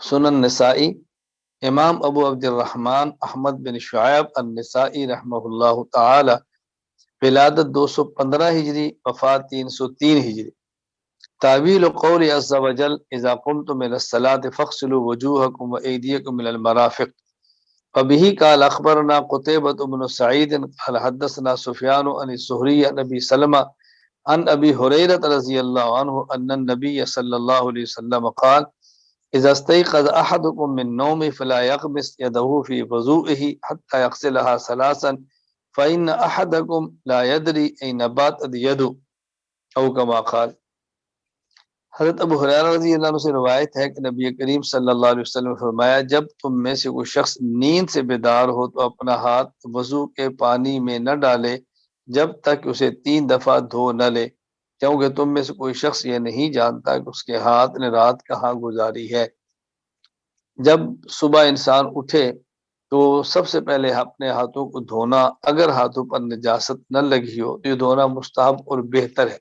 سنن نسائی، امام ابو عبد الرحمن احمد بن شعیب النسائی رحمہ اللہ تعالی، ولادت 215 ہجری، وفات 303 ہجری۔ تعویل قول عز وجل اذا قمتم الى الصلاة فاغسلوا وجوهكم وايديكم الى المرافق، وبه قال اخبرنا قتيبة بن سعيد قال حدثنا سفيان عن الزهري عن ابي سلمة عن ابي هريرة رضي الله عنه ان النبي صلى الله عليه وسلم قال اذا استيقظ احدكم من نومه فلا يغمس يده في وضوئه حتى يغسلها ثلاثا فان احدكم لا يدري اين باتت يده او كما قال۔ حضرت ابو ہریرہ رضی اللہ عنہ سے روایت ہے کہ نبی کریم صلی اللہ علیہ وسلم نے فرمایا، جب تم میں سے کوئی شخص نیند سے بیدار ہو تو اپنا ہاتھ وضو کے پانی میں نہ ڈالے جب تک اسے 3 دفعہ دھو نہ لے، کیونکہ تم میں سے کوئی شخص یہ نہیں جانتا کہ اس کے ہاتھ نے رات کہاں گزاری ہے۔ جب صبح انسان اٹھے تو سب سے پہلے اپنے ہاتھوں کو دھونا، اگر ہاتھوں پر نجاست نہ لگی ہو تو یہ دھونا مستحب اور بہتر ہے۔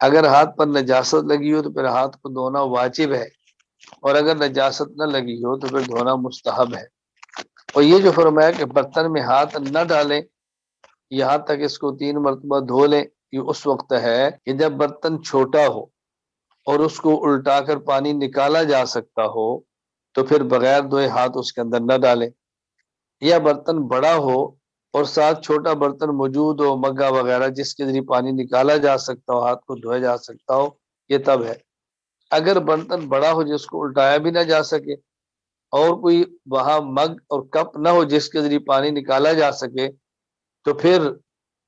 اگر ہاتھ پر نجاست لگی ہو تو پھر ہاتھ کو دھونا واجب ہے، اور اگر نجاست نہ لگی ہو تو پھر دھونا مستحب ہے۔ اور یہ جو فرمایا کہ برتن میں ہاتھ نہ ڈالیں یہاں تک اس کو 3 مرتبہ دھو لیں، یہ اس وقت ہے کہ جب برتن چھوٹا ہو اور اس کو الٹا کر پانی نکالا جا سکتا ہو تو پھر بغیر دھوئے ہاتھ اس کے اندر نہ ڈالیں، یا برتن بڑا ہو اور ساتھ چھوٹا برتن موجود ہو، مگا وغیرہ جس کے ذریعے پانی نکالا جا سکتا ہو، ہاتھ کو دھویا جا سکتا ہو، یہ تب ہے۔ اگر برتن بڑا ہو جس کو الٹایا بھی نہ جا سکے اور کوئی وہاں مگ اور کپ نہ ہو جس کے ذریعے پانی نکالا جا سکے تو پھر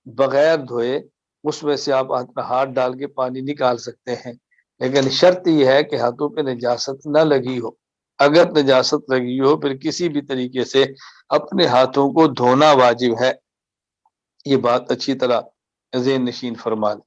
بغیر دھوئے اس میں سے آپ اپنا ہاتھ ڈال کے پانی نکال سکتے ہیں، لیکن شرط یہ ہے کہ ہاتھوں پہ نجاست نہ لگی ہو۔ اگر نجاست لگی ہو پھر کسی بھی طریقے سے اپنے ہاتھوں کو دھونا واجب ہے۔ یہ بات اچھی طرح ذہن نشین فرما لیں۔